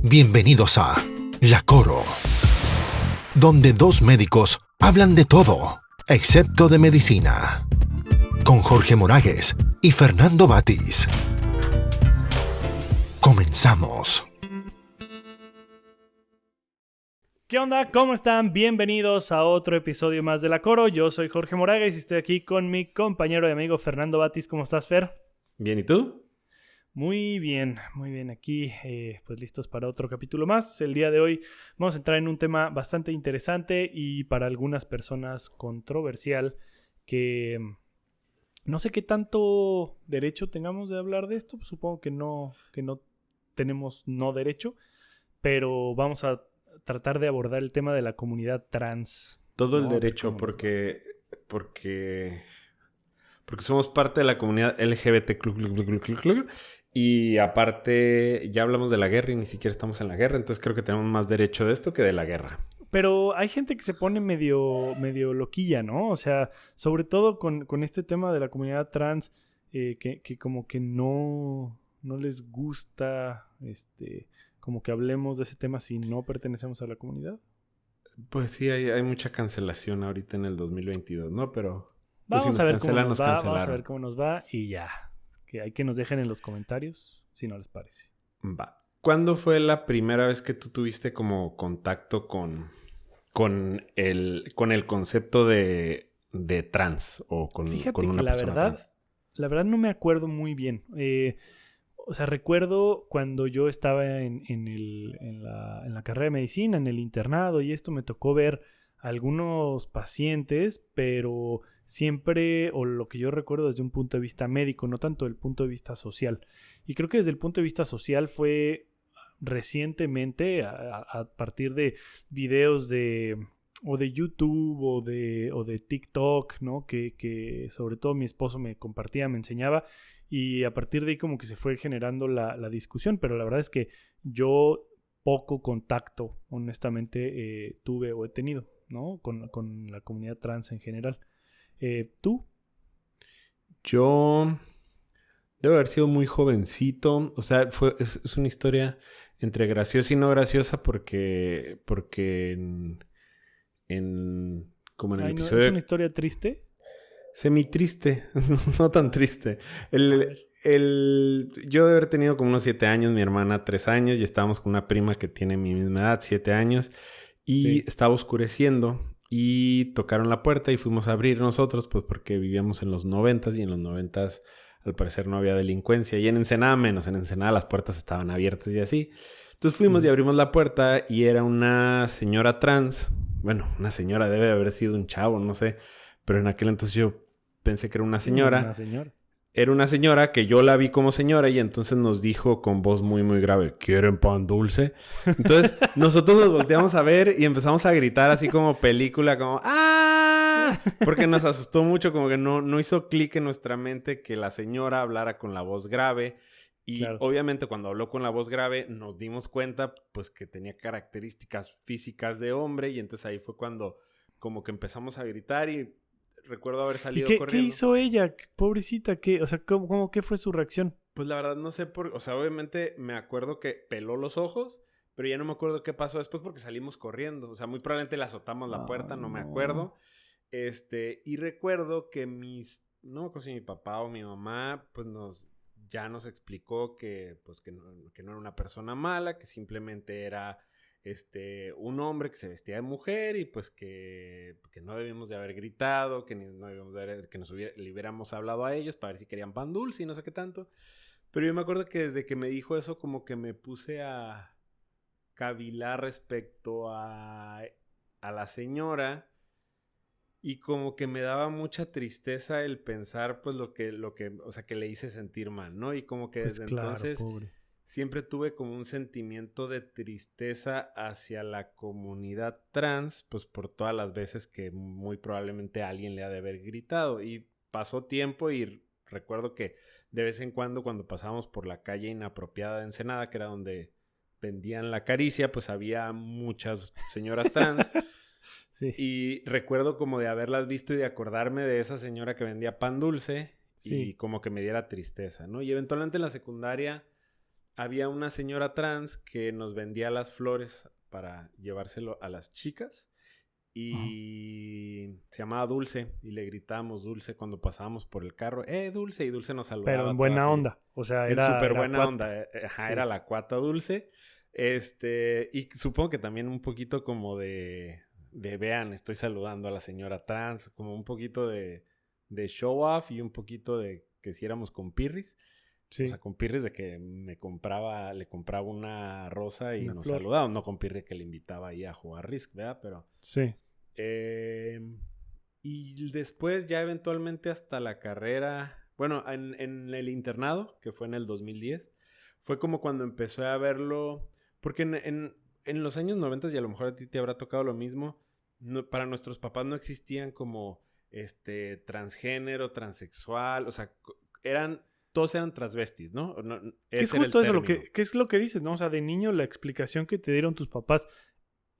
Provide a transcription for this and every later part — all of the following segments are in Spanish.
Bienvenidos a La Coro, donde dos médicos hablan de todo, excepto de medicina, con Jorge Moragues y Fernando Batis. Comenzamos. ¿Qué onda? ¿Cómo están? Bienvenidos a otro episodio más de La Coro. Yo soy Jorge Moragues y estoy aquí con mi compañero y amigo Fernando Batis. ¿Cómo estás, Fer? Bien, ¿y tú? Muy bien. Aquí pues listos para otro capítulo más. El día de hoy vamos a entrar en un tema bastante interesante y para algunas personas controversial que no sé qué tanto derecho tengamos de hablar de esto. Supongo que no tenemos no derecho, pero vamos a tratar de abordar el tema de la comunidad trans. Todo el ¿no? derecho, porque somos parte de la comunidad LGBT+. Y aparte, ya hablamos de la guerra y ni siquiera estamos en la guerra, entonces creo que tenemos más derecho de esto que de la guerra. Pero hay gente que se pone medio loquilla, ¿no? O sea, sobre todo con este tema de la comunidad trans, que como que no les gusta, como que hablemos de ese tema si no pertenecemos a la comunidad. Pues sí, hay mucha cancelación ahorita en el 2022, ¿no? Pero pues, Vamos si a ver nos cómo cancelan, nos nos va, cancelaron. vamos a ver cómo nos va y ya. Que hay que nos dejen en los comentarios si no les parece. Va. ¿Cuándo fue la primera vez que tú tuviste como contacto con el concepto de trans o con una persona trans? La verdad no me acuerdo muy bien. O sea, recuerdo cuando yo estaba en la carrera de medicina, en el internado, y esto me tocó ver algunos pacientes, pero siempre, o lo que yo recuerdo desde un punto de vista médico, no tanto desde el punto de vista social. Y creo que desde el punto de vista social fue recientemente, a partir de videos o de YouTube o de TikTok, ¿no? Que sobre todo mi esposo me compartía, me enseñaba, y a partir de ahí como que se fue generando la discusión, pero la verdad es que yo poco contacto, honestamente, tuve o he tenido, ¿no? Con la comunidad trans en general. ¿Tú? Yo debo haber sido muy jovencito. O sea, es una historia entre graciosa y no graciosa porque como en el episodio... ¿Es una historia triste? Semi-triste, no tan triste. Yo de haber tenido como unos 7 años, mi hermana 3 años, y estábamos con una prima que tiene mi misma edad, 7 años, y Sí. estaba oscureciendo y tocaron la puerta y fuimos a abrir nosotros, pues porque vivíamos en los 90s y en los 90s al parecer no había delincuencia, y en Ensenada menos, en Ensenada las puertas estaban abiertas y así. Entonces fuimos y abrimos la puerta y era una señora trans. Bueno, una señora, debe haber sido un chavo, no sé. Pero en aquel entonces yo pensé que era una señora. Una señora. Era una señora que yo la vi como señora y entonces nos dijo con voz muy, muy grave, ¿quieren pan dulce? Entonces nosotros nos volteamos a ver y empezamos a gritar así como película, como ¡ah! Porque nos asustó mucho, como que no hizo clic en nuestra mente que la señora hablara con la voz grave. Y Claro. obviamente cuando habló con la voz grave nos dimos cuenta pues que tenía características físicas de hombre, y entonces ahí fue cuando como que empezamos a gritar y recuerdo haber salido ¿Y qué corriendo. hizo ella? Pobrecita, ¿qué? O sea, ¿qué fue su reacción? Pues la verdad no sé o sea, obviamente me acuerdo que peló los ojos, pero ya no me acuerdo qué pasó después porque salimos corriendo. O sea, muy probablemente le azotamos la puerta, no me acuerdo. Y recuerdo que no me acuerdo si mi papá o mi mamá, pues ya nos explicó que no era una persona mala, que simplemente era un hombre que se vestía de mujer y pues que no debíamos de haber gritado, que no debíamos que le hubiéramos hablado a ellos para ver si querían pan dulce y no sé qué tanto. Pero yo me acuerdo que desde que me dijo eso como que me puse a cavilar respecto a la señora. Y como que me daba mucha tristeza el pensar, pues, o sea, que le hice sentir mal, ¿no? Y como que Pues desde claro, entonces pobre. siempre tuve como un sentimiento de tristeza hacia la comunidad trans, pues por todas las veces que muy probablemente alguien le ha de haber gritado. Y pasó tiempo y recuerdo que de vez en cuando pasábamos por la calle inapropiada de Ensenada, que era donde vendían la caricia, pues había muchas señoras trans. Sí. Y recuerdo como de haberlas visto y de acordarme de esa señora que vendía pan dulce, Sí. y como que me diera tristeza, ¿no? Y eventualmente en la secundaria había una señora trans que nos vendía las flores para llevárselo a las chicas. Y se llamaba Dulce y le gritábamos Dulce cuando pasábamos por el carro. Dulce! Y Dulce nos saludaba. Pero en toda buena feliz. onda. O sea, En era... súper era buena cuata. onda. Ajá, Sí. era la cuata Dulce. Y supongo que también un poquito como de vean, estoy saludando a la señora trans. Como un poquito de show off y un poquito de que si éramos compirris. Sí. O sea, compirris de que le compraba una rosa y Una nos flor. saludaba. No compirris que le invitaba ahí a jugar Risk, ¿verdad? Pero... Sí. y después ya eventualmente hasta la carrera, bueno, en el internado, que fue en el 2010, fue como cuando empecé a verlo, porque en los años 90, y a lo mejor a ti te habrá tocado lo mismo, para nuestros papás no existían como transgénero, transexual, o sea, todos eran transvestis, ¿no? ¿Qué es justo eso? ¿Qué es lo que dices, no? O sea, de niño la explicación que te dieron tus papás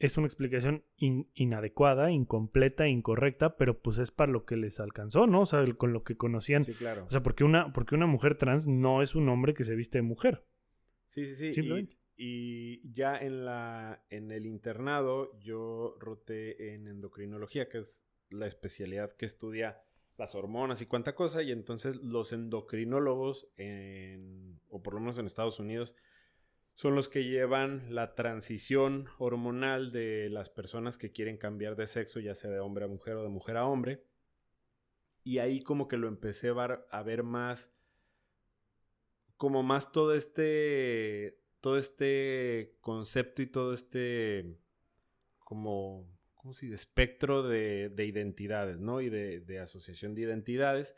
es una explicación inadecuada, incompleta, incorrecta, pero pues es para lo que les alcanzó, ¿no? O sea, con lo que conocían. Sí, claro. O sea, porque una mujer trans no es un hombre que se viste de mujer. Sí. Simplemente. Y ya en el internado yo roté en endocrinología, que es la especialidad que estudia las hormonas y cuánta cosa, y entonces los endocrinólogos, o por lo menos en Estados Unidos, son los que llevan la transición hormonal de las personas que quieren cambiar de sexo, ya sea de hombre a mujer o de mujer a hombre. Y ahí como que lo empecé a ver más, como más todo este concepto y todo este como, ¿cómo se dice? Espectro de identidades, ¿no? Y de asociación de identidades.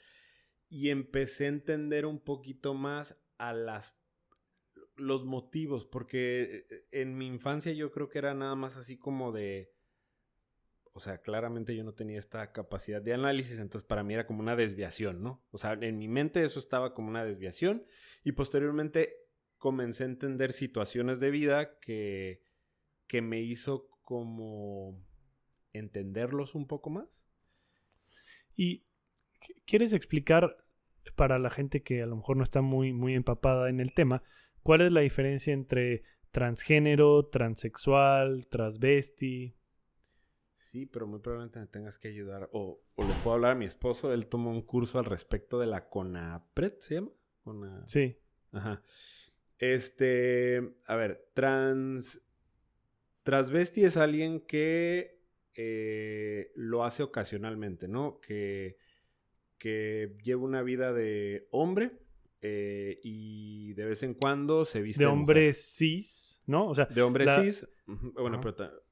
Y empecé a entender un poquito más a los motivos, porque en mi infancia yo creo que era nada más así como o sea, claramente yo no tenía esta capacidad de análisis, entonces para mí era como una desviación, ¿no? O sea, en mi mente eso estaba como una desviación y posteriormente comencé a entender situaciones de vida que me hizo como entenderlos un poco más. ¿Y quieres explicar para la gente que a lo mejor no está muy, muy empapada en el tema, cuál es la diferencia entre transgénero, transexual, transvesti? Sí, pero muy probablemente me tengas que ayudar. O le puedo hablar a mi esposo. Él tomó un curso al respecto de la CONAPRED, ¿se llama? Sí. Ajá. A ver, transvesti es alguien que lo hace ocasionalmente, ¿no? Que lleva una vida de hombre y de vez en cuando se viste de hombre mujer. cis, ¿no? O sea, de hombre cis. Bueno, Ajá. pero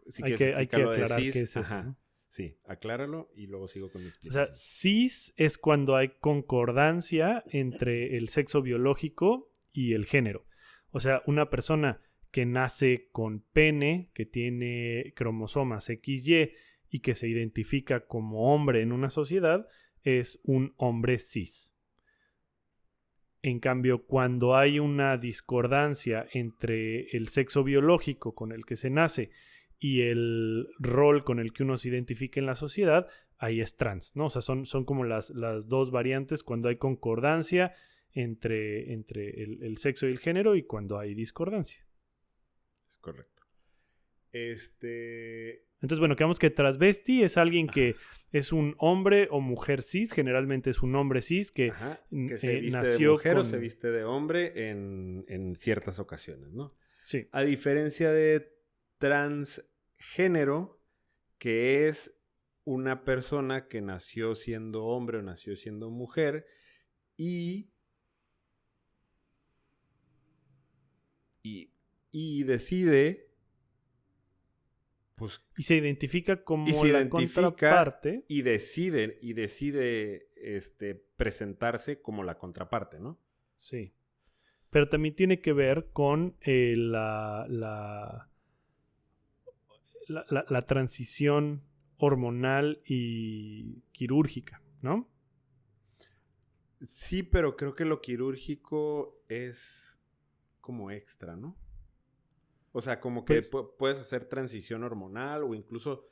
si hay quieres que explicarlo de aclarar cis, qué es eso, ajá. ¿no? Sí, acláralo y luego sigo con mi O explicación. sea, cis es cuando hay concordancia entre el sexo biológico y el género. O sea, una persona que nace con pene, que tiene cromosomas XY y que se identifica como hombre en una sociedad, es un hombre cis. En cambio, cuando hay una discordancia entre el sexo biológico con el que se nace y el rol con el que uno se identifica en la sociedad, ahí es trans, ¿no? O sea, son como las dos variantes cuando hay concordancia entre el sexo y el género y cuando hay discordancia. Es correcto. Entonces, bueno, quedamos que transvesti es alguien que es un hombre o mujer cis, generalmente es un hombre cis que se viste nació de mujer con... o se viste de hombre en ciertas ocasiones, ¿no? Sí. A diferencia de transgénero, que es una persona que nació siendo hombre o nació siendo mujer y decide... Pues, y se identifica como la contraparte. Y decide presentarse como la contraparte, ¿no? Sí. Pero también tiene que ver con la transición hormonal y quirúrgica, ¿no? Sí, pero creo que lo quirúrgico es como extra, ¿no? O sea, como que puedes hacer transición hormonal o incluso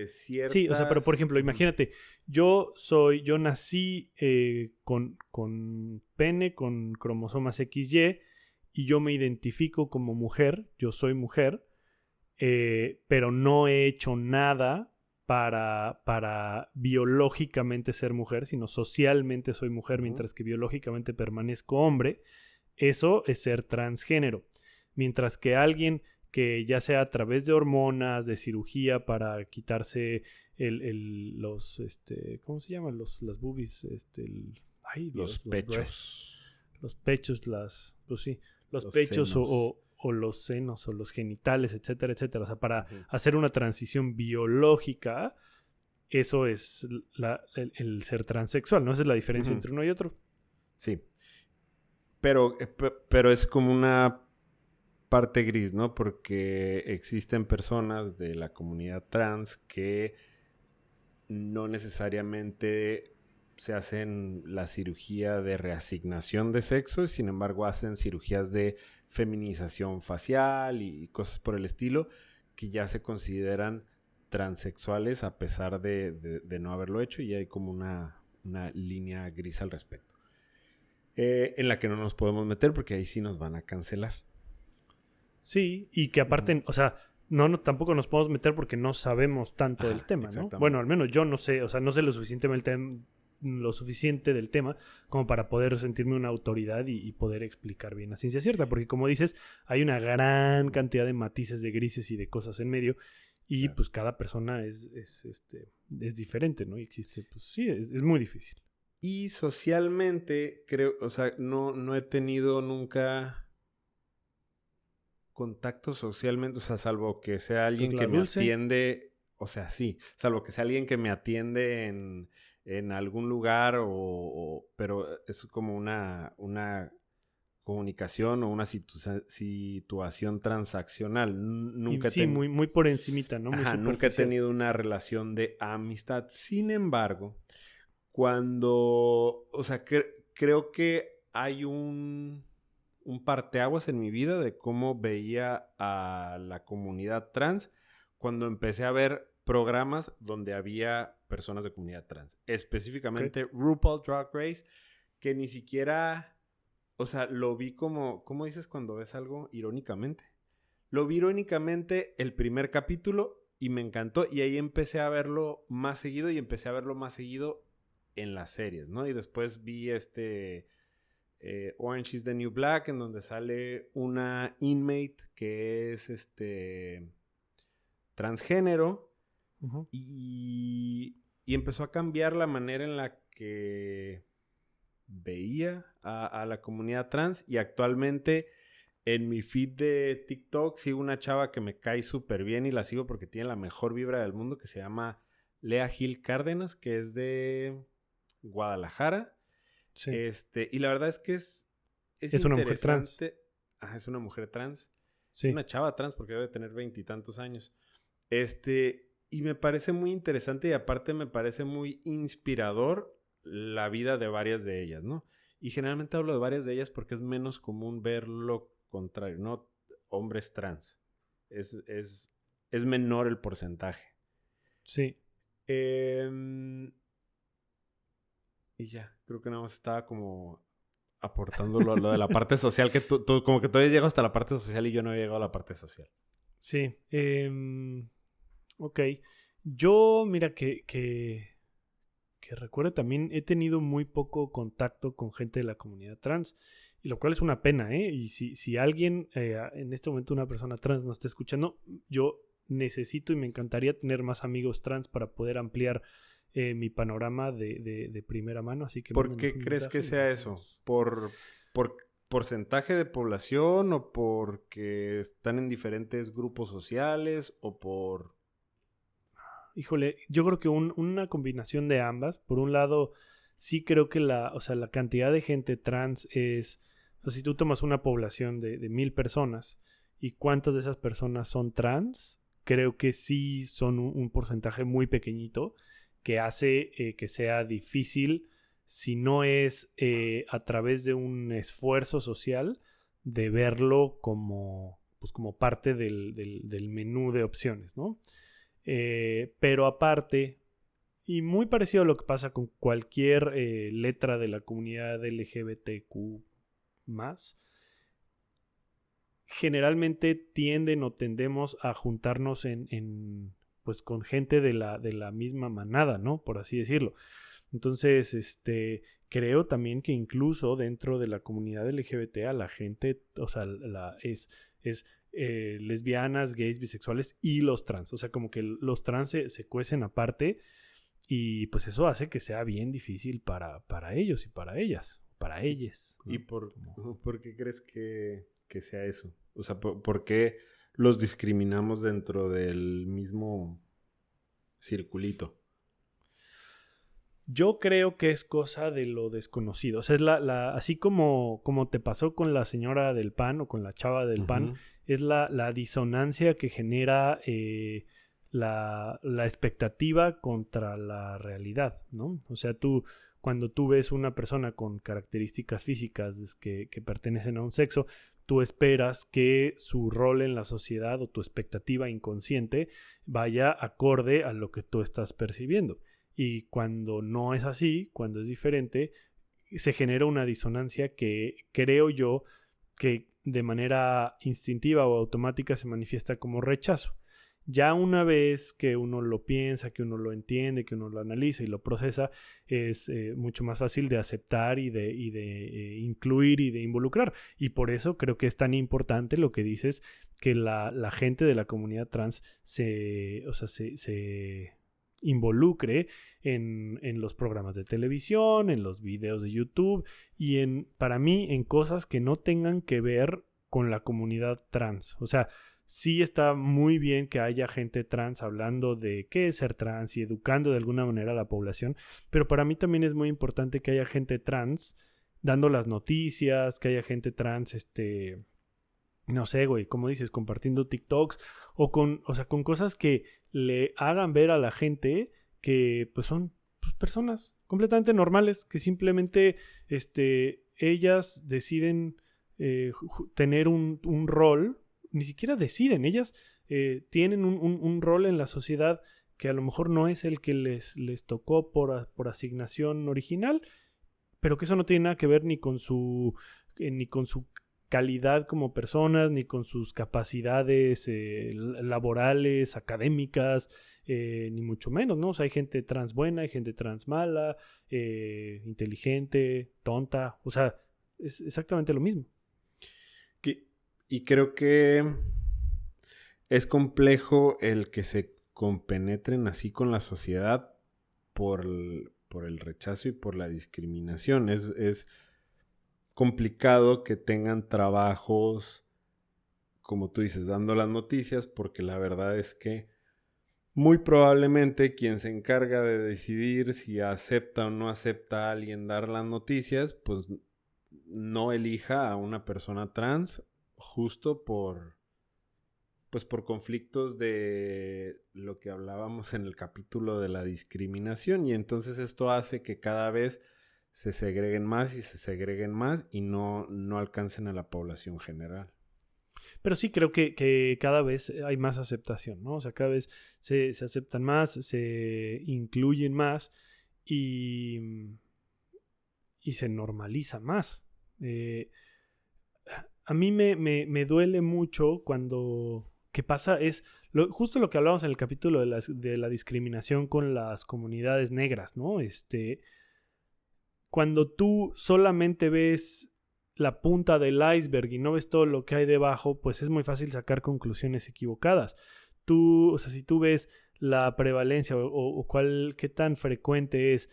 ciertas... Sí, o sea, pero por ejemplo, imagínate, yo nací con pene, con cromosomas XY, y yo me identifico como mujer, yo soy mujer, pero no he hecho nada para biológicamente ser mujer, sino socialmente soy mujer, mientras que biológicamente permanezco hombre. Eso es ser transgénero. Mientras que alguien que ya sea a través de hormonas, de cirugía para quitarse los, ¿cómo se llaman? Las boobies, ay, Los Dios, pechos. los pechos, pues sí, los pechos senos. o los senos o los genitales, etcétera, etcétera. O sea, para hacer una transición biológica, eso es el ser transexual, ¿no? Esa es la diferencia entre uno y otro. Sí. Pero es como una parte gris, ¿no? Porque existen personas de la comunidad trans que no necesariamente se hacen la cirugía de reasignación de sexo, sin embargo hacen cirugías de feminización facial y cosas por el estilo que ya se consideran transexuales a pesar de no haberlo hecho, y hay como una línea gris al respecto. En la que no nos podemos meter porque ahí sí nos van a cancelar. Sí, y que aparte, o sea, tampoco nos podemos meter porque no sabemos tanto del tema, ¿no? Bueno, al menos yo no sé, o sea, no sé lo suficiente del tema como para poder sentirme una autoridad y poder explicar bien a ciencia cierta, porque como dices, hay una gran cantidad de matices, de grises y de cosas en medio, y pues cada persona es diferente, ¿no? Y existe, pues sí, es muy difícil. Y socialmente, creo, o sea, no he tenido nunca contacto socialmente, o sea, salvo que sea alguien Pues que me Dulce. atiende, o sea, sí, salvo que sea alguien que me atiende en algún lugar, pero es como una comunicación o una situación transaccional. Nunca Sí, muy, muy por encimita, ¿no? Muy Ajá, nunca he superficial. tenido una relación de amistad. Sin embargo, cuando, o sea, creo que hay un parteaguas en mi vida de cómo veía a la comunidad trans cuando empecé a ver programas donde había personas de comunidad trans. Específicamente RuPaul Drag Race, que ni siquiera, o sea, lo vi como, ¿cómo dices cuando ves algo irónicamente? Lo vi irónicamente el primer capítulo y me encantó, y ahí empecé a verlo más seguido y empecé a verlo más seguido en las series, ¿no? Y después vi Orange is the New Black, en donde sale una inmate que es transgénero, y empezó a cambiar la manera en la que veía a la comunidad trans, y actualmente en mi feed de TikTok sigo una chava que me cae súper bien y la sigo porque tiene la mejor vibra del mundo, que se llama Lea Gil Cárdenas, que es de Guadalajara. Sí. Y la verdad es que es una mujer trans. Ajá, es una mujer trans. Sí. Una chava trans porque debe tener 20 y tantos años. Y me parece muy interesante, y aparte me parece muy inspirador la vida de varias de ellas, ¿no? Y generalmente hablo de varias de ellas porque es menos común ver lo contrario, ¿no? Hombres trans. Es menor el porcentaje. Sí. Y ya, creo que nada más estaba como aportando lo de la parte social, que tú como que todavía llegas hasta la parte social y yo no he llegado a la parte social. Sí. Ok. Yo, mira, que recuerdo también, he tenido muy poco contacto con gente de la comunidad trans, y lo cual es una pena, ¿eh? Y si alguien, en este momento una persona trans nos está escuchando, yo necesito y me encantaría tener más amigos trans para poder ampliar mi panorama de primera mano, así que... ¿Por qué crees que sea eso? ¿Por porcentaje de población, o porque están en diferentes grupos sociales, o por...? Híjole, yo creo que una combinación de ambas. Por un lado, sí creo que la cantidad de gente trans es... O sea, si tú tomas una población de 1000 personas y cuántas de esas personas son trans, creo que sí son un porcentaje muy pequeñito que hace que sea difícil, si no es a través de un esfuerzo social, de verlo como, pues, como parte del menú de opciones, ¿no? Pero aparte, y muy parecido a lo que pasa con cualquier letra de la comunidad LGBTQ+, generalmente tienden o tendemos a juntarnos pues con gente de la misma manada, ¿no? Por así decirlo. Entonces, creo también que incluso dentro de la comunidad LGBT a la gente, o sea, es lesbianas, gays, bisexuales y los trans. O sea, como que los trans se cuecen aparte y pues eso hace que sea bien difícil para ellos y para ellas, para ellas. ¿Y por qué crees que sea eso? O sea, ¿por qué los discriminamos dentro del mismo circulito? Yo creo que es cosa de lo desconocido. O sea, es así como te pasó con la señora del pan o con la chava del pan, es la disonancia que genera la expectativa contra la realidad, ¿no? O sea, cuando tú ves una persona con características físicas que pertenecen a un sexo, tú esperas que su rol en la sociedad o tu expectativa inconsciente vaya acorde a lo que tú estás percibiendo. Y cuando no es así, cuando es diferente, se genera una disonancia que creo yo que de manera instintiva o automática se manifiesta como rechazo. Ya una vez que uno lo piensa, que uno lo entiende, que uno lo analiza y lo procesa, es mucho más fácil de aceptar y de incluir y de involucrar. Y por eso creo que es tan importante lo que dices, que la gente de la comunidad trans se involucre en los programas de televisión, en los videos de YouTube y para mí en cosas que no tengan que ver con la comunidad trans. O sea, sí está muy bien que haya gente trans hablando de qué es ser trans y educando de alguna manera a la población, pero para mí también es muy importante que haya gente trans dando las noticias, que haya gente trans, no sé, güey, como dices, compartiendo TikToks o con cosas que le hagan ver a la gente que pues son personas completamente normales, que simplemente ellas deciden tener un rol, ni siquiera deciden, ellas tienen un rol en la sociedad que a lo mejor no es el que les tocó por asignación original, pero que eso no tiene nada que ver ni con su calidad como personas, ni con sus capacidades laborales, académicas, ni mucho menos, ¿no? O sea, hay gente trans buena, hay gente trans mala, inteligente, tonta, o sea, es exactamente lo mismo. Y creo que es complejo el que se compenetren así con la sociedad por el rechazo y por la discriminación. Es complicado que tengan trabajos, como tú dices, dando las noticias, porque la verdad es que muy probablemente quien se encarga de decidir si acepta o no acepta a alguien dar las noticias, pues no elija a una persona trans justo por conflictos de lo que hablábamos en el capítulo de la discriminación, y entonces esto hace que cada vez se segreguen más y no alcancen a la población general. Pero sí creo que cada vez hay más aceptación, ¿no? O sea, cada vez se aceptan más, se incluyen más y se normaliza más. A mí me duele mucho cuando... ¿Qué pasa? Es justo lo que hablábamos en el capítulo de la discriminación con las comunidades negras, ¿no? Cuando tú solamente ves la punta del iceberg y no ves todo lo que hay debajo, pues es muy fácil sacar conclusiones equivocadas. Si tú ves la prevalencia o qué tan frecuente es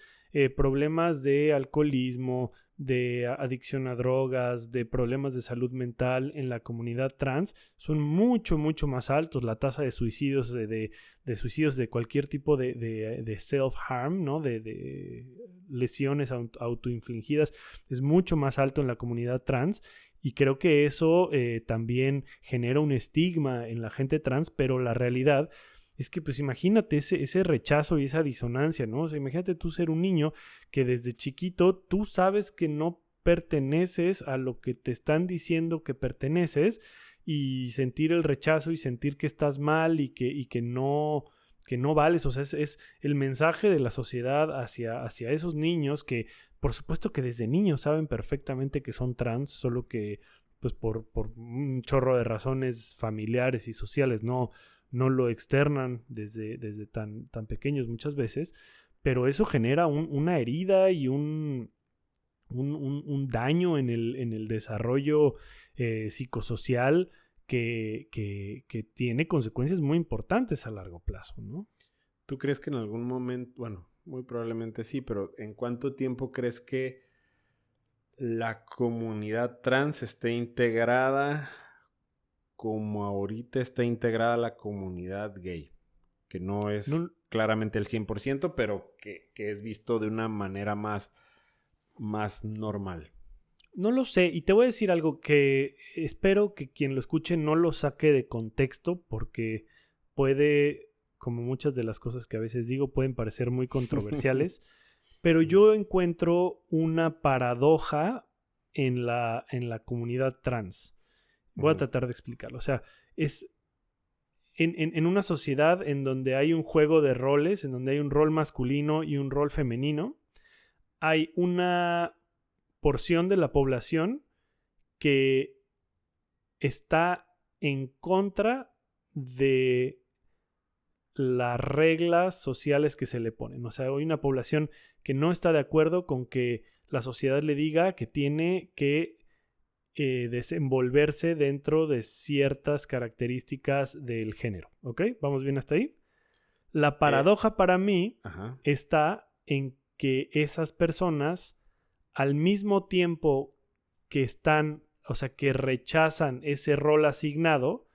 problemas de alcoholismo, de adicción a drogas, de problemas de salud mental en la comunidad trans, son mucho, mucho más altos. La tasa de suicidios, de suicidios de cualquier tipo de self-harm, ¿no? De lesiones autoinfligidas, es mucho más alto en la comunidad trans. Y creo que eso también genera un estigma en la gente trans, pero la realidad es que, pues, imagínate ese rechazo y esa disonancia, ¿no? O sea, imagínate tú ser un niño que desde chiquito tú sabes que no perteneces a lo que te están diciendo que perteneces y sentir el rechazo y sentir que estás mal y que no que no vales. O sea, es el mensaje de la sociedad hacia esos niños que, por supuesto que desde niños saben perfectamente que son trans, solo que pues por un chorro de razones familiares y sociales no lo externan desde tan pequeños muchas veces, pero eso genera una herida y un daño en el desarrollo psicosocial que tiene consecuencias muy importantes a largo plazo, ¿no? ¿Tú crees que en algún momento, bueno, muy probablemente sí, pero ¿en cuánto tiempo crees que la comunidad trans esté integrada como ahorita está integrada la comunidad gay? Que no es claramente el 100%, pero que es visto de una manera más normal. No lo sé, y te voy a decir algo que espero que quien lo escuche no lo saque de contexto, porque puede, como muchas de las cosas que a veces digo, pueden parecer muy controversiales, pero yo encuentro una paradoja en la comunidad trans. Voy a tratar de explicarlo. O sea, es en una sociedad en donde hay un juego de roles, en donde hay un rol masculino y un rol femenino, hay una porción de la población que está en contra de las reglas sociales que se le ponen. O sea, hay una población que no está de acuerdo con que la sociedad le diga que tiene que desenvolverse dentro de ciertas características del género. ¿Ok? ¿Vamos bien hasta ahí? La paradoja para mí está en que esas personas, al mismo tiempo que están, o sea, que rechazan ese rol asignado,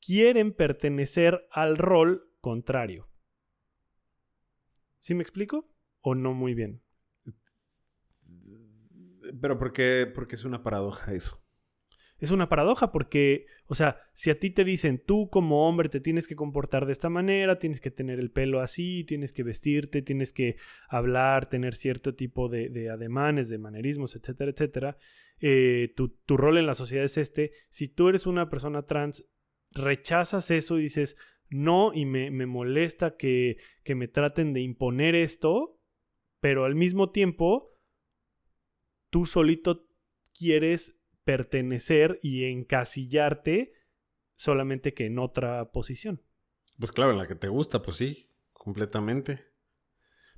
quieren pertenecer al rol contrario. ¿Sí me explico? ¿O no muy bien? ¿Pero por qué es una paradoja eso? Es una paradoja porque, o sea, si a ti te dicen tú como hombre te tienes que comportar de esta manera, tienes que tener el pelo así, tienes que vestirte, tienes que hablar, tener cierto tipo de ademanes, de manerismos, etcétera, etcétera, tu rol en la sociedad es este. Si tú eres una persona trans, rechazas eso y dices no, y me molesta que me traten de imponer esto, pero al mismo tiempo tú solito quieres pertenecer y encasillarte, solamente que en otra posición. Pues claro, en la que te gusta, pues sí, completamente.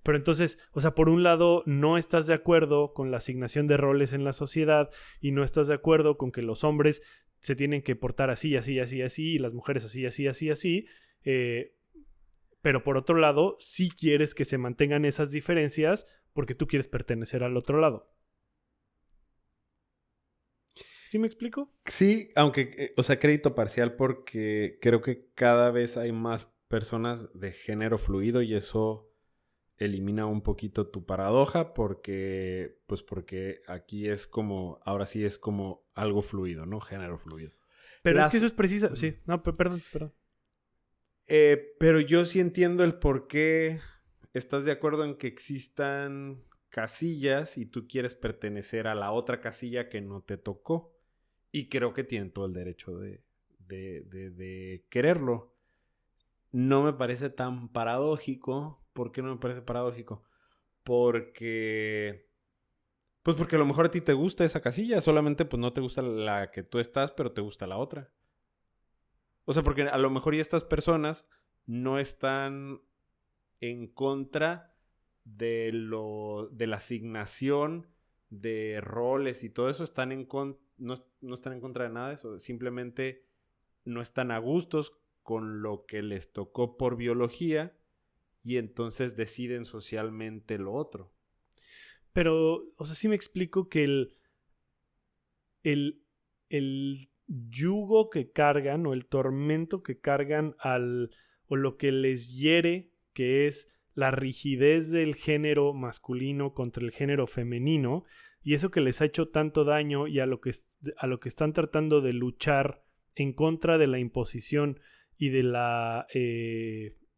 Pero entonces, o sea, por un lado no estás de acuerdo con la asignación de roles en la sociedad y no estás de acuerdo con que los hombres se tienen que portar así, así, así, así, y las mujeres así, así, así, así. Pero por otro lado, sí quieres que se mantengan esas diferencias porque tú quieres pertenecer al otro lado. ¿Sí me explico? Sí, aunque, o sea, crédito parcial porque creo que cada vez hay más personas de género fluido y eso elimina un poquito tu paradoja porque aquí es como, ahora sí es como algo fluido, ¿no? Género fluido. Pero es que eso es preciso. Sí, no, perdón. Pero yo sí entiendo el por qué estás de acuerdo en que existan casillas y tú quieres pertenecer a la otra casilla que no te tocó. Y creo que tienen todo el derecho de quererlo. No me parece tan paradójico. ¿Por qué no me parece paradójico? Porque a lo mejor a ti te gusta esa casilla. Solamente pues no te gusta la que tú estás, pero te gusta la otra. O sea, porque a lo mejor y estas personas no están en contra de la asignación de roles y todo eso. No están en contra de nada de eso. Simplemente no están a gustos con lo que les tocó por biología y entonces deciden socialmente lo otro. Pero, o sea, sí me explico que el yugo que cargan o el tormento que cargan o lo que les hiere, que es la rigidez del género masculino contra el género femenino, y eso que les ha hecho tanto daño y a lo que están tratando de luchar en contra de la imposición y de la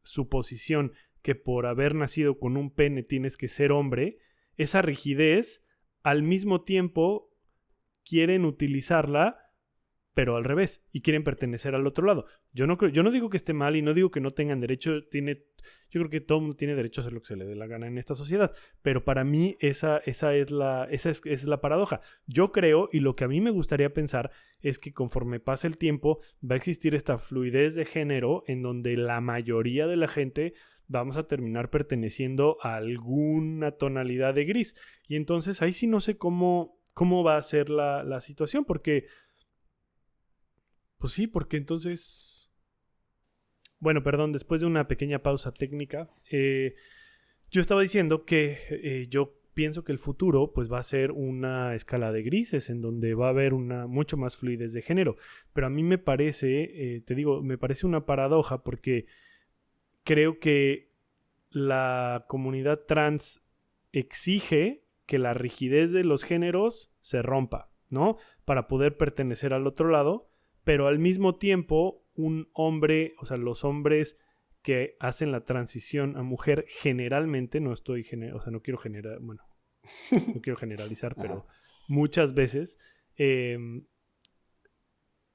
suposición que por haber nacido con un pene tienes que ser hombre, esa rigidez al mismo tiempo quieren utilizarla pero al revés, y quieren pertenecer al otro lado. Yo no digo que esté mal y no digo que no tengan derecho, yo creo que todo el mundo tiene derecho a hacer lo que se le dé la gana en esta sociedad, pero para mí esa es la paradoja. Yo creo, y lo que a mí me gustaría pensar es que conforme pase el tiempo va a existir esta fluidez de género en donde la mayoría de la gente vamos a terminar perteneciendo a alguna tonalidad de gris. Y entonces ahí sí no sé cómo va a ser la situación, porque pues sí, porque entonces... Bueno, perdón, después de una pequeña pausa técnica, yo estaba diciendo que yo pienso que el futuro pues va a ser una escala de grises en donde va a haber mucho más fluidez de género. Pero a mí me parece, me parece una paradoja porque creo que la comunidad trans exige que la rigidez de los géneros se rompa, ¿no? Para poder pertenecer al otro lado. Pero al mismo tiempo, un hombre, o sea, los hombres que hacen la transición a mujer generalmente, no quiero generalizar, pero muchas veces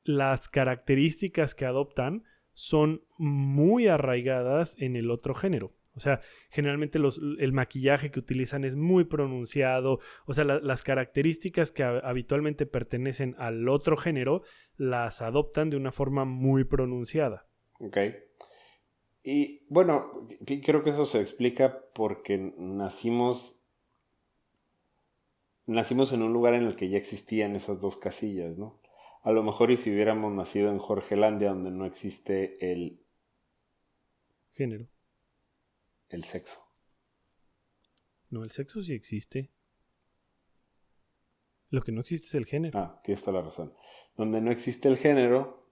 las características que adoptan son muy arraigadas en el otro género. O sea, generalmente el maquillaje que utilizan es muy pronunciado. O sea, las características que habitualmente pertenecen al otro género las adoptan de una forma muy pronunciada. Ok. Y bueno, creo que eso se explica porque nacimos en un lugar en el que ya existían esas dos casillas, ¿no? A lo mejor y si hubiéramos nacido en Jorgelandia, donde no existe el género. El sexo. No, el sexo sí existe. Lo que no existe es el género. Ah, tienes toda la razón. Donde no existe el género,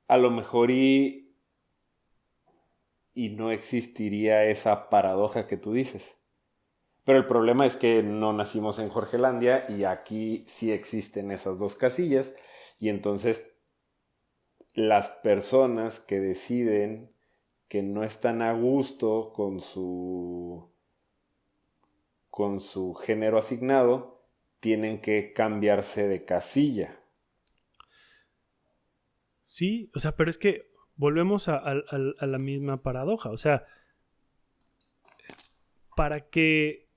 a lo mejor y no existiría esa paradoja que tú dices. Pero el problema es que no nacimos en Jorgelandia y aquí sí existen esas dos casillas y entonces las personas que deciden que no están a gusto con su género asignado, tienen que cambiarse de casilla. Sí, o sea, pero es que volvemos a la misma paradoja. O sea, para que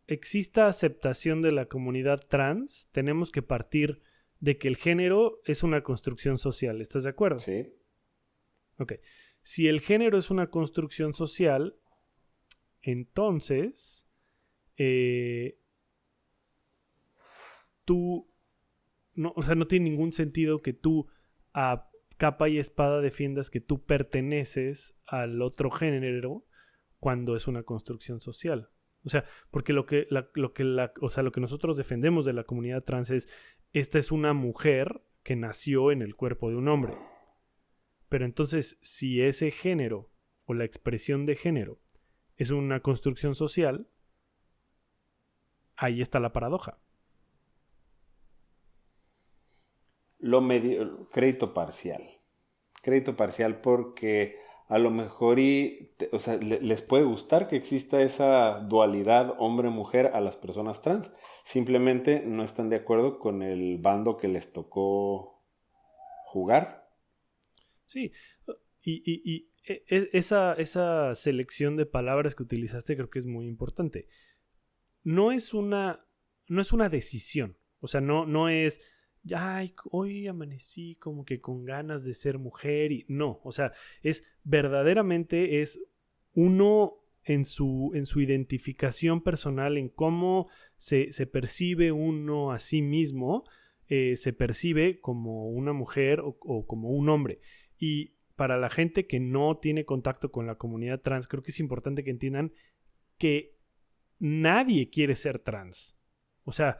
exista aceptación de la comunidad trans, tenemos que partir de que el género es una construcción social. ¿Estás de acuerdo? Sí. Ok. Si el género es una construcción social, entonces no tiene ningún sentido que tú a capa y espada defiendas que tú perteneces al otro género cuando es una construcción social. O sea, porque lo que nosotros defendemos de la comunidad trans es, esta es una mujer que nació en el cuerpo de un hombre. Pero entonces, si ese género o la expresión de género es una construcción social, ahí está la paradoja. Crédito parcial. Crédito parcial porque a lo mejor les puede gustar que exista esa dualidad hombre-mujer a las personas trans. Simplemente no están de acuerdo con el bando que les tocó jugar. Sí, y esa selección de palabras que utilizaste creo que es muy importante. No es una decisión. O sea, no es, ay, hoy amanecí como que con ganas de ser mujer y no. O sea, verdaderamente es uno en su identificación personal, en cómo se percibe uno a sí mismo, se percibe como una mujer o como un hombre. Y para la gente que no tiene contacto con la comunidad trans, creo que es importante que entiendan que nadie quiere ser trans. O sea,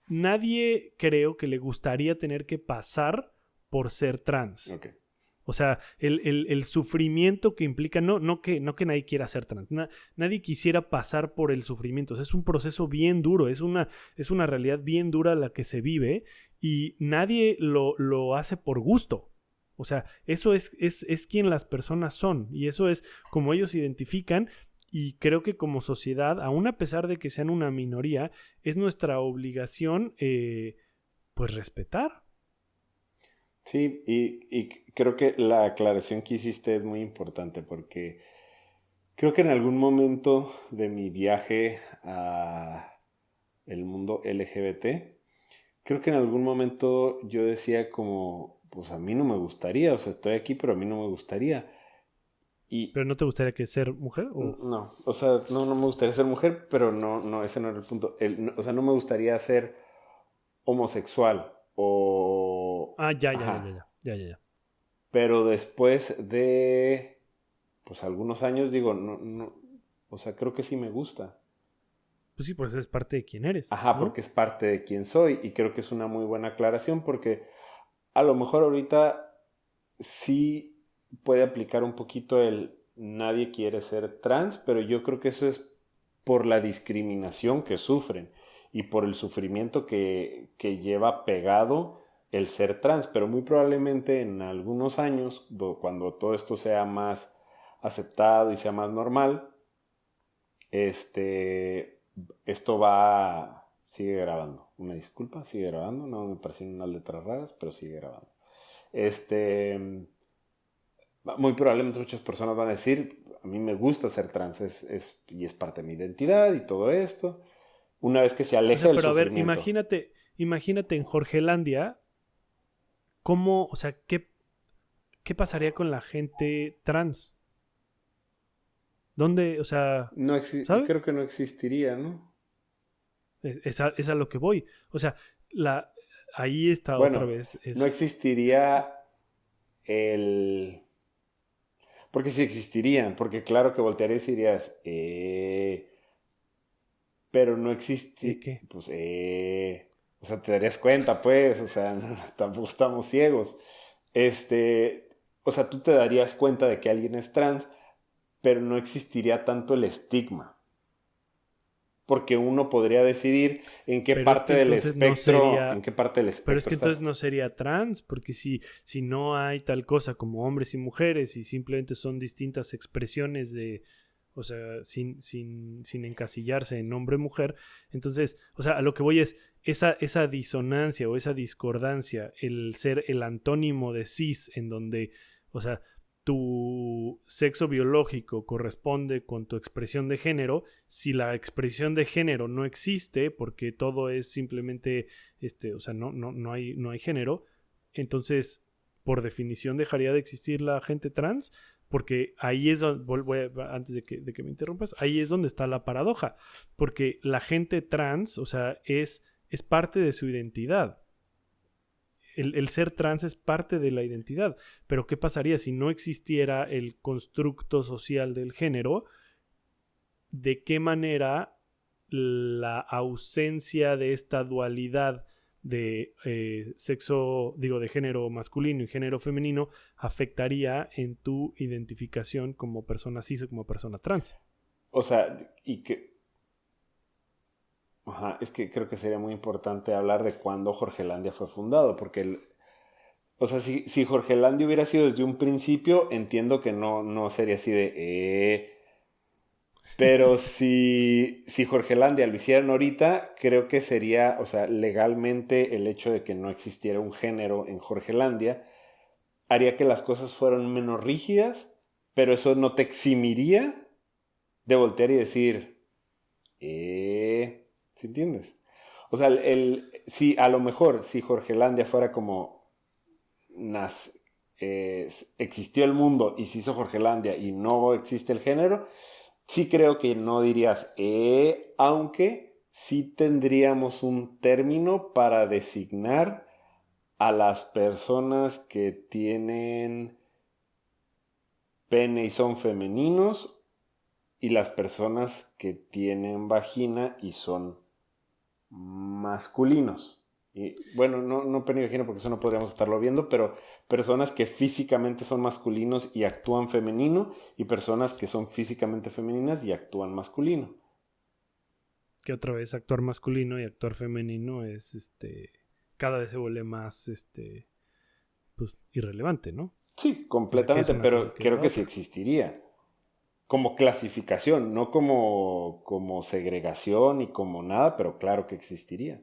nadie creo que le gustaría tener que pasar por ser trans. Okay. O sea, el sufrimiento que implica, no que nadie quiera ser trans, nadie quisiera pasar por el sufrimiento. O sea, es un proceso bien duro, es una realidad bien dura la que se vive y nadie lo hace por gusto. O sea, eso es quien las personas son y eso es como ellos se identifican Y creo que como sociedad, aún a pesar de que sean una minoría, es nuestra obligación, pues, respetar. Sí, y creo que la aclaración que hiciste es muy importante porque creo que en algún momento de mi viaje a el mundo LGBT, creo que en algún momento yo decía como, pues a mí no me gustaría, o sea, estoy aquí, pero a mí no me gustaría. Y ¿Pero no te gustaría que ser mujer? ¿O? no, o sea, no me gustaría ser mujer, pero ese no era el punto. O sea, no me gustaría ser homosexual o... Ah, ya, ya, ya, ya, Ajá. ya, ya, ya, ya. Pero después de, pues algunos años, digo, no, o sea, creo que sí me gusta. Pues sí, pues es parte de quién eres, Ajá, ¿no? porque es parte de quién soy y creo que es una muy buena aclaración porque a lo mejor ahorita sí puede aplicar un poquito el nadie quiere ser trans, pero yo creo que eso es por la discriminación que sufren y por el sufrimiento que lleva pegado el ser trans, pero muy probablemente en algunos años, cuando todo esto sea más aceptado y sea más normal, esto va, sigue grabando. Una disculpa, sigue grabando, no me parecen unas letras raras, pero sigue grabando. Muy probablemente muchas personas van a decir, a mí me gusta ser trans y es parte de mi identidad y todo esto. Una vez que se O aleja sea, del pero a ver, sufrimiento. imagínate en Jorgelandia, cómo, o sea, ¿qué pasaría con la gente trans? ¿Dónde, o sea, Creo sabes? que no existiría, ¿no? Es a lo que voy. O sea, ahí está otra Bueno, vez. no existiría el... Porque sí existirían, porque claro que voltearías y dirías, pero no existe, ¿Qué? pues, o sea, te darías cuenta, pues, o sea, tampoco estamos ciegos. Este, o sea, tú te darías cuenta de que alguien es trans, pero no existiría tanto el estigma. Porque uno podría decidir Pero es que entonces no en sería, qué parte del pero es espectro que entonces estás. no sería trans, porque si no hay tal cosa como hombres y mujeres y simplemente son distintas expresiones de, o sea, sin encasillarse en hombre-mujer, entonces, o sea, a lo que voy es esa disonancia o esa discordancia, el ser el antónimo de cis, en donde, o sea, tu sexo biológico corresponde con tu expresión de género, si la expresión de género no existe, porque todo es simplemente, o sea, no hay género, entonces, por definición, dejaría de existir la gente trans, porque ahí es donde, antes de que me interrumpas, ahí es donde está la paradoja, porque la gente trans, o sea, es parte de su identidad. El ser trans es parte de la identidad. Pero ¿qué pasaría si no existiera el constructo social del género? ¿De qué manera la ausencia de esta dualidad de sexo, digo, de género masculino y género femenino afectaría en tu identificación como persona cis o como persona trans? O sea, y que... Ajá, es que creo que sería muy importante hablar de cuándo Jorgelandia fue fundado, porque o sea, si Jorgelandia hubiera sido desde un principio, entiendo que no sería así de... Pero si Jorgelandia lo hicieran ahorita, creo que sería, o sea, legalmente el hecho de que no existiera un género en Jorgelandia haría que las cosas fueran menos rígidas, pero eso no te eximiría de voltear y decir, ¿sí entiendes? O sea, si a lo mejor si Jorgelandia fuera como existió el mundo y se hizo Jorgelandia y no existe el género, sí creo que no dirías aunque sí tendríamos un término para designar a las personas que tienen pene y son femeninos y las personas que tienen vagina y son masculinos. Y bueno, no pene y vagina porque eso no podríamos estarlo viendo, pero personas que físicamente son masculinos y actúan femenino y personas que son físicamente femeninas y actúan masculino. Que otra vez actuar masculino y actuar femenino es cada vez se vuelve más pues irrelevante, ¿no? Sí, O sea, que es completamente, una cosa y pero que es creo la que sí otra. existiría. como clasificación, no como segregación y como nada, pero claro que existiría.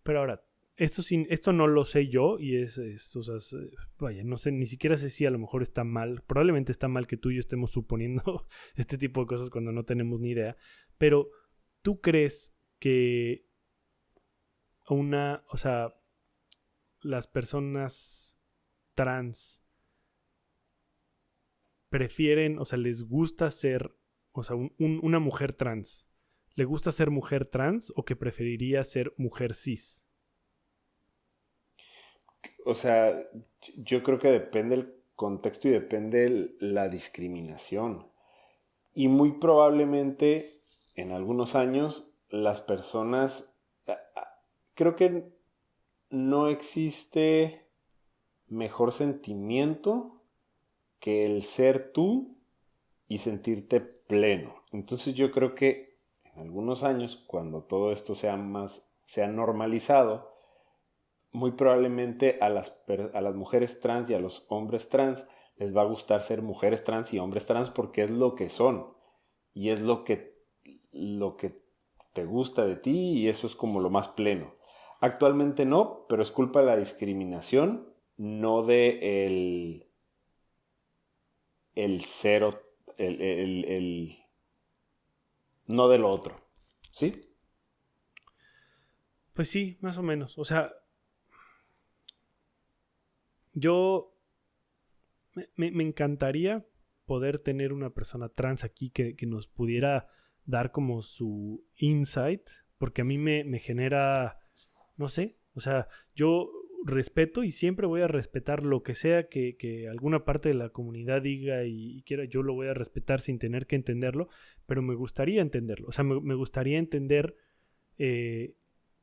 Pero ahora, esto no lo sé yo y o sea, vaya, no sé, ni siquiera sé si a lo mejor está mal. Probablemente está mal que tú y yo estemos suponiendo este tipo de cosas cuando no tenemos ni idea. Pero, ¿tú crees que o sea, las personas trans prefieren, o sea, les gusta ser, o sea, una mujer trans, ¿le gusta ser mujer trans o que preferiría ser mujer cis? O sea, yo creo que depende el contexto y depende la discriminación. Y muy probablemente en algunos años las personas, creo que no existe mejor sentimiento que el ser tú y sentirte pleno. Entonces yo creo que en algunos años, cuando todo esto sea normalizado, muy probablemente a las mujeres trans y a los hombres trans les va a gustar ser mujeres trans y hombres trans porque es lo que son y es lo que te gusta de ti y eso es como lo más pleno. Actualmente no, pero es culpa de la discriminación, no de el cero, no de lo otro. ¿Sí? Pues sí, más o menos. O sea, yo me encantaría poder tener una persona trans aquí que nos pudiera dar como su insight, porque a mí me genera, no sé, o sea, yo respeto y siempre voy a respetar lo que sea que alguna parte de la comunidad diga y quiera, yo lo voy a respetar sin tener que entenderlo, pero me gustaría entenderlo, o sea, me gustaría entender eh,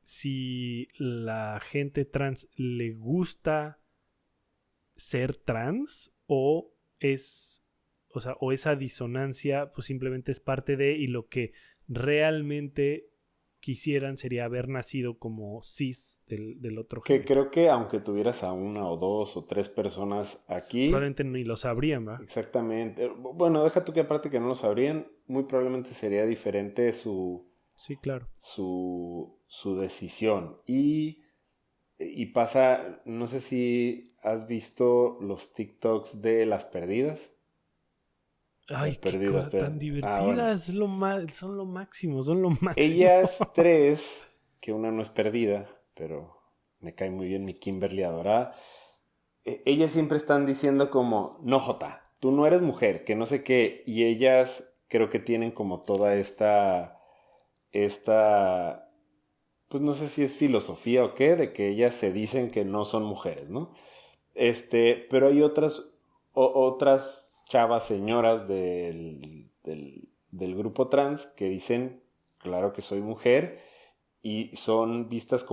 si la gente trans le gusta ser trans o esa disonancia pues simplemente es parte de y lo que realmente quisieran sería haber nacido como cis del otro Que género. creo que aunque tuvieras a una o dos o tres personas aquí, Probablemente ni lo sabrían, ¿va? exactamente. Bueno, deja tú que aparte que no lo sabrían, muy probablemente sería diferente Sí, claro. su decisión. Y pasa, no sé si has visto los TikToks de las perdidas. Ay, qué Perdidas, cosa tan divertida, bueno. son lo máximo, son lo máximo. Ellas tres, que una no es perdida, pero me cae muy bien mi Kimberly adorada. Ellas siempre están diciendo como, no, Jota, tú no eres mujer, que no sé qué. Y ellas creo que tienen como toda esta, pues no sé si es filosofía o qué, de que ellas se dicen que no son mujeres, ¿no? Pero hay otras chavas señoras del grupo trans que dicen, claro que soy mujer, y son vistas,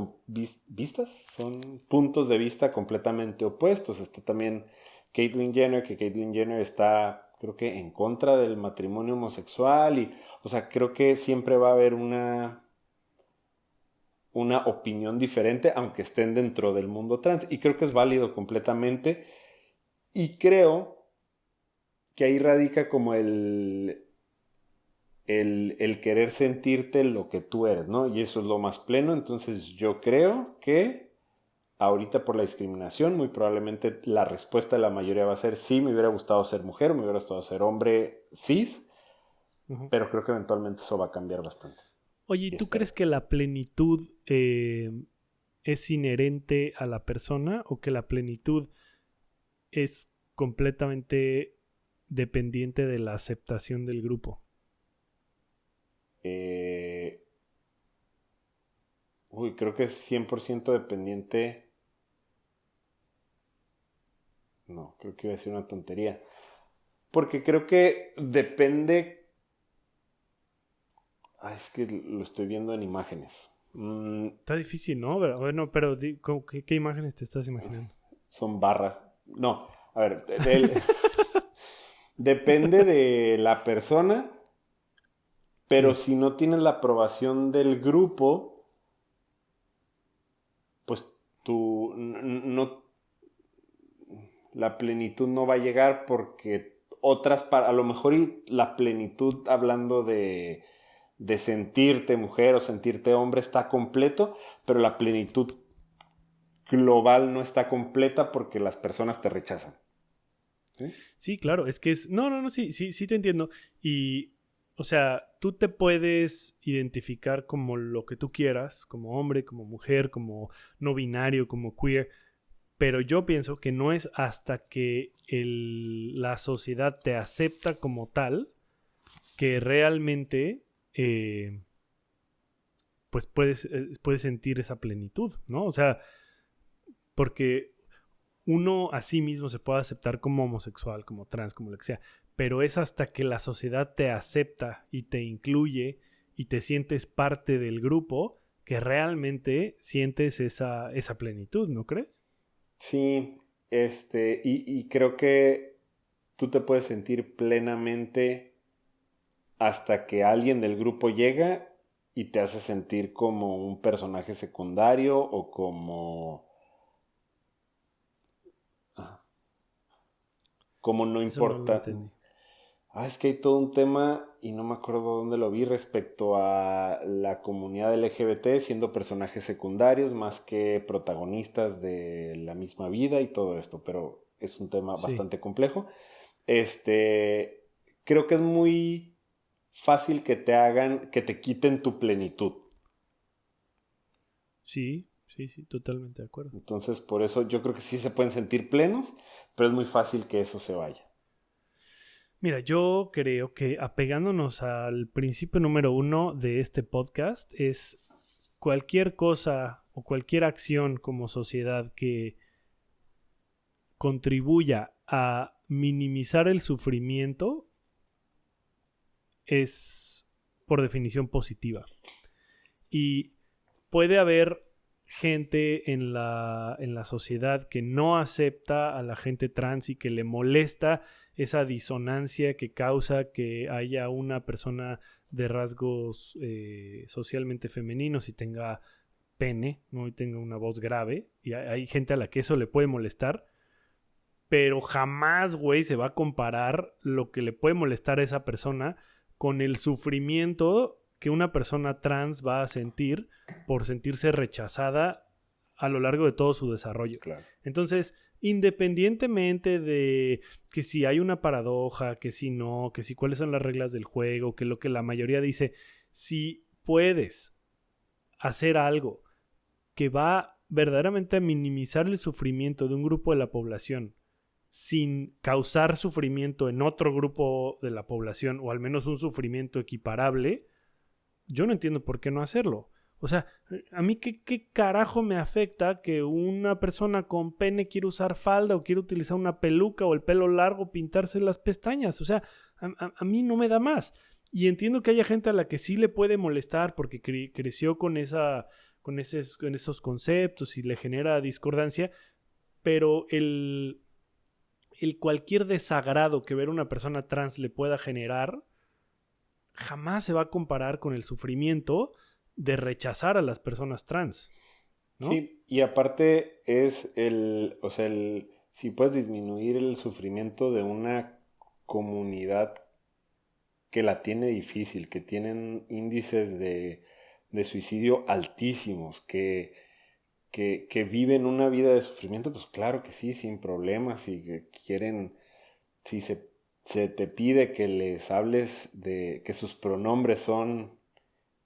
son puntos de vista completamente opuestos. Está también Caitlyn Jenner, que Caitlyn Jenner está, creo que, en contra del matrimonio homosexual, y, o sea, creo que siempre va a haber una opinión diferente, aunque estén dentro del mundo trans, y creo que es válido completamente, y creo que ahí radica como el querer sentirte lo que tú eres, ¿no? Y eso es lo más pleno. Entonces yo creo que ahorita por la discriminación, muy probablemente la respuesta de la mayoría va a ser sí, me hubiera gustado ser mujer, me hubiera gustado ser hombre cis, Ujú. pero creo que eventualmente eso va a cambiar bastante. Oye, ¿y Y tú espero. crees que la plenitud es inherente a la persona o que la plenitud es completamente dependiente de la aceptación del grupo? Eh, Creo que es 100% dependiente. No, creo que iba a decir una tontería. Porque creo que depende. Ay, es que lo estoy viendo en imágenes. Está difícil, ¿no? Bueno, pero ¿qué imágenes te estás imaginando? Son barras. No, a ver, depende de la persona, pero Sí. si no tienes la aprobación del grupo, pues tú no, la plenitud no va a llegar porque otras, a lo mejor y la plenitud, hablando de sentirte mujer o sentirte hombre, está completo, pero la plenitud global no está completa porque las personas te rechazan. ¿Sí? Sí, claro, es que es... No, sí te entiendo. Y, o sea, tú te puedes identificar como lo que tú quieras, como hombre, como mujer, como no binario, como queer, pero yo pienso que no es hasta que la sociedad te acepta como tal que realmente pues puedes sentir esa plenitud, ¿no? O sea, porque uno a sí mismo se puede aceptar como homosexual, como trans, como lo que sea, pero es hasta que la sociedad te acepta y te incluye y te sientes parte del grupo que realmente sientes esa plenitud, ¿no crees? Sí, y creo que tú te puedes sentir plenamente hasta que alguien del grupo llega y te hace sentir como un personaje secundario o como no Eso no lo importa. entendí. Es que hay todo un tema y no me acuerdo dónde lo vi respecto a la comunidad LGBT siendo personajes secundarios más que protagonistas de la misma vida y todo esto, pero es un tema Sí, bastante complejo. Creo que es muy fácil que te quiten tu plenitud. sí, totalmente de acuerdo. Entonces, por eso yo creo que sí se pueden sentir plenos, pero es muy fácil que eso se vaya. Mira, yo creo que apegándonos al principio número 1 de este podcast es cualquier cosa o cualquier acción como sociedad que contribuya a minimizar el sufrimiento es por definición positiva. Y puede haber gente en la sociedad que no acepta a la gente trans y que le molesta esa disonancia que causa que haya una persona de rasgos socialmente femeninos y tenga pene, ¿no? Y tenga una voz grave. Y hay gente a la que eso le puede molestar. Pero jamás, güey, se va a comparar lo que le puede molestar a esa persona con el sufrimiento que una persona trans va a sentir por sentirse rechazada a lo largo de todo su desarrollo. Claro. Entonces, independientemente de que si hay una paradoja, que si no, que si cuáles son las reglas del juego, que lo que la mayoría dice, si puedes hacer algo que va verdaderamente a minimizar el sufrimiento de un grupo de la población sin causar sufrimiento en otro grupo de la población, o al menos un sufrimiento equiparable, yo no entiendo por qué no hacerlo. O sea, a mí qué carajo me afecta que una persona con pene quiera usar falda o quiera utilizar una peluca o el pelo largo, pintarse las pestañas. O sea, a mí no me da más. Y entiendo que haya gente a la que sí le puede molestar porque creció con esos conceptos y le genera discordancia, pero el cualquier desagrado que ver a una persona trans le pueda generar jamás se va a comparar con el sufrimiento de rechazar a las personas trans, ¿no? Sí, y aparte es si puedes disminuir el sufrimiento de una comunidad que la tiene difícil, que tienen índices de suicidio altísimos, que viven una vida de sufrimiento, pues claro que sí, sin problemas, y que quieren, si se te pide que les hables de que sus pronombres son,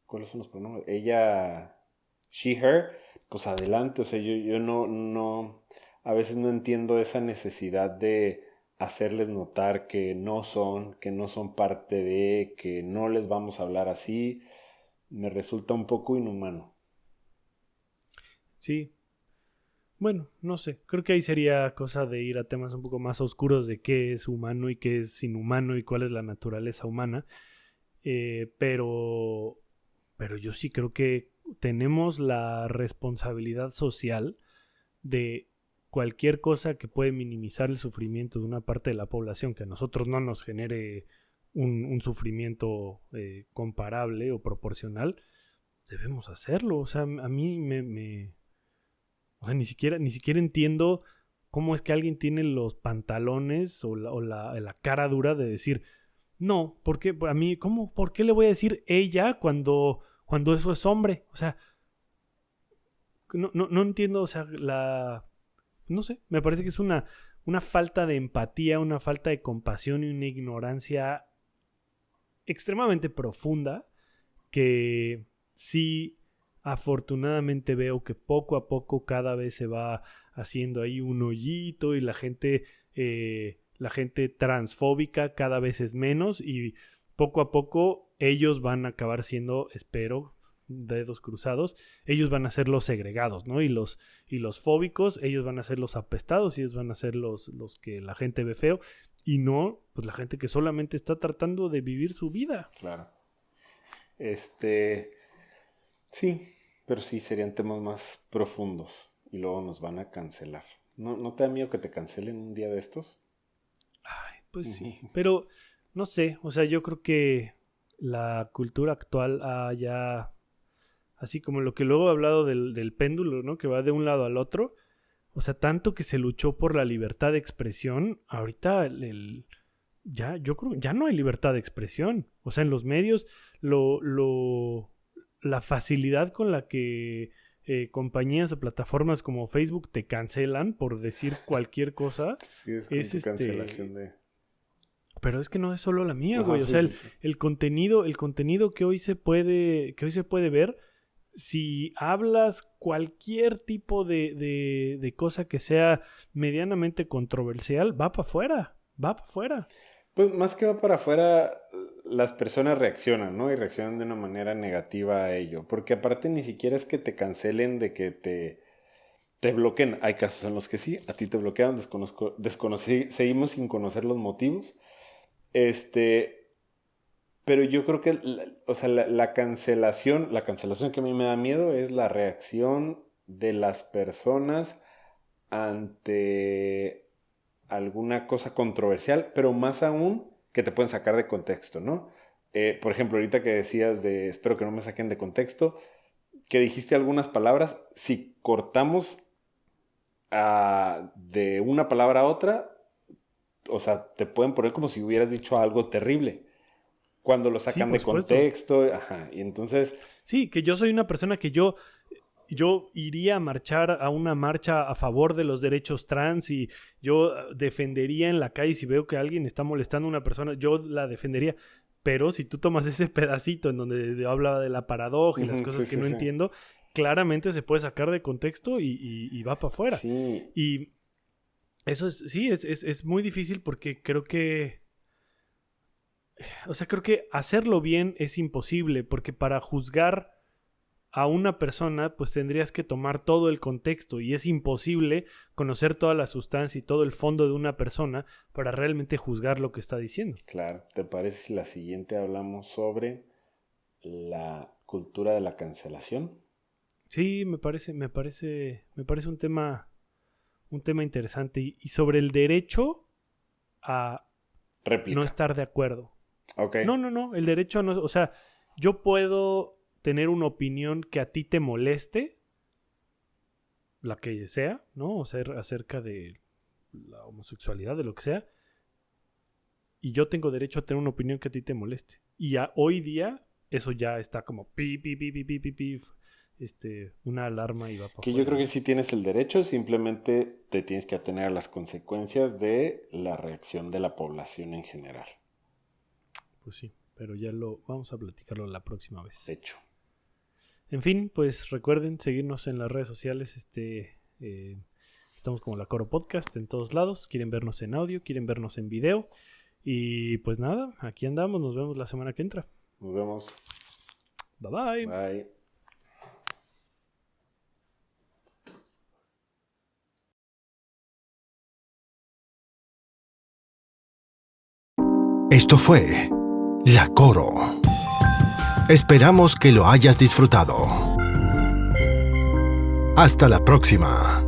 ¿cuáles son los pronombres? Ella, she, her, pues adelante. O sea, yo no, a veces no entiendo esa necesidad de hacerles notar que no son parte de, que no les vamos a hablar así. Me resulta un poco inhumano. Sí. Bueno, no sé. Creo que ahí sería cosa de ir a temas un poco más oscuros de qué es humano y qué es inhumano y cuál es la naturaleza humana. Pero yo sí creo que tenemos la responsabilidad social de cualquier cosa que puede minimizar el sufrimiento de una parte de la población que a nosotros no nos genere un sufrimiento comparable o proporcional, debemos hacerlo. O sea, a mí o sea, ni siquiera entiendo cómo es que alguien tiene los pantalones o la cara dura de decir, no, ¿por qué? A mí, ¿cómo? ¿Por qué le voy a decir ella cuando eso es hombre? O sea, no entiendo, o sea, no sé, me parece que es una falta de empatía, una falta de compasión y una ignorancia extremadamente profunda que sí, afortunadamente veo que poco a poco cada vez se va haciendo ahí un hoyito y la gente transfóbica cada vez es menos y poco a poco ellos van a acabar siendo, espero, dedos cruzados, ellos van a ser los segregados, ¿no? Y los fóbicos, ellos van a ser los apestados y ellos van a ser los que la gente ve feo y no, pues la gente que solamente está tratando de vivir su vida. Claro. Sí, pero sí serían temas más profundos y luego nos van a cancelar. ¿No te da miedo que te cancelen un día de estos? Ay, pues sí, pero no sé, o sea, yo creo que la cultura actual ya, así como lo que luego he hablado del péndulo, ¿no? Que va de un lado al otro, o sea, tanto que se luchó por la libertad de expresión, ahorita yo creo que ya no hay libertad de expresión, o sea, en los medios la facilidad con la que compañías o plataformas como Facebook te cancelan por decir cualquier cosa. Sí, es cancelación de... Pero es que no es solo la mía, güey. O sea, el contenido que hoy se puede ver, si hablas cualquier tipo de cosa que sea medianamente controversial, va para afuera. Pues más que va para afuera, las personas reaccionan, ¿no? Y reaccionan de una manera negativa a ello. Porque aparte ni siquiera es que te cancelen de que te bloqueen. Hay casos en los que sí, a ti te bloquean, seguimos sin conocer los motivos. Pero yo creo que la cancelación que a mí me da miedo es la reacción de las personas ante alguna cosa controversial, pero más aún que te pueden sacar de contexto, ¿no? Por ejemplo, ahorita que decías de espero que no me saquen de contexto, que dijiste algunas palabras, si cortamos de una palabra a otra, o sea, te pueden poner como si hubieras dicho algo terrible. Cuando lo sacan de contexto, ajá, y entonces... Sí, que yo soy una persona que yo iría a marchar a una marcha a favor de los derechos trans y yo defendería en la calle si veo que alguien está molestando a una persona, yo la defendería. Pero si tú tomas ese pedacito en donde hablaba de la paradoja y las cosas que no entiendo, claramente se puede sacar de contexto y va para afuera. Sí. Y eso es muy difícil porque creo que... O sea, creo que hacerlo bien es imposible porque para juzgar a una persona pues tendrías que tomar todo el contexto y es imposible conocer toda la sustancia y todo el fondo de una persona para realmente juzgar lo que está diciendo. Claro, ¿te parece si la siguiente hablamos sobre la cultura de la cancelación? Sí, me parece un tema interesante y sobre el derecho a réplica. No estar de acuerdo. Okay. No, el derecho a no, o sea, yo puedo tener una opinión que a ti te moleste, la que sea, ¿no? O sea, acerca de la homosexualidad, de lo que sea, y yo tengo derecho a tener una opinión que a ti te moleste. Y hoy día eso ya está como una alarma y va para afuera. Yo creo que sí tienes el derecho, simplemente te tienes que atener a las consecuencias de la reacción de la población en general. Pues sí, pero ya vamos a platicarlo la próxima vez. De hecho. En fin, pues recuerden seguirnos en las redes sociales. Estamos como La Coro Podcast en todos lados. Quieren vernos en audio, quieren vernos en video. Y pues nada, aquí andamos. Nos vemos la semana que entra. Nos vemos. Bye bye. Bye. Esto fue La Coro. Esperamos que lo hayas disfrutado. Hasta la próxima.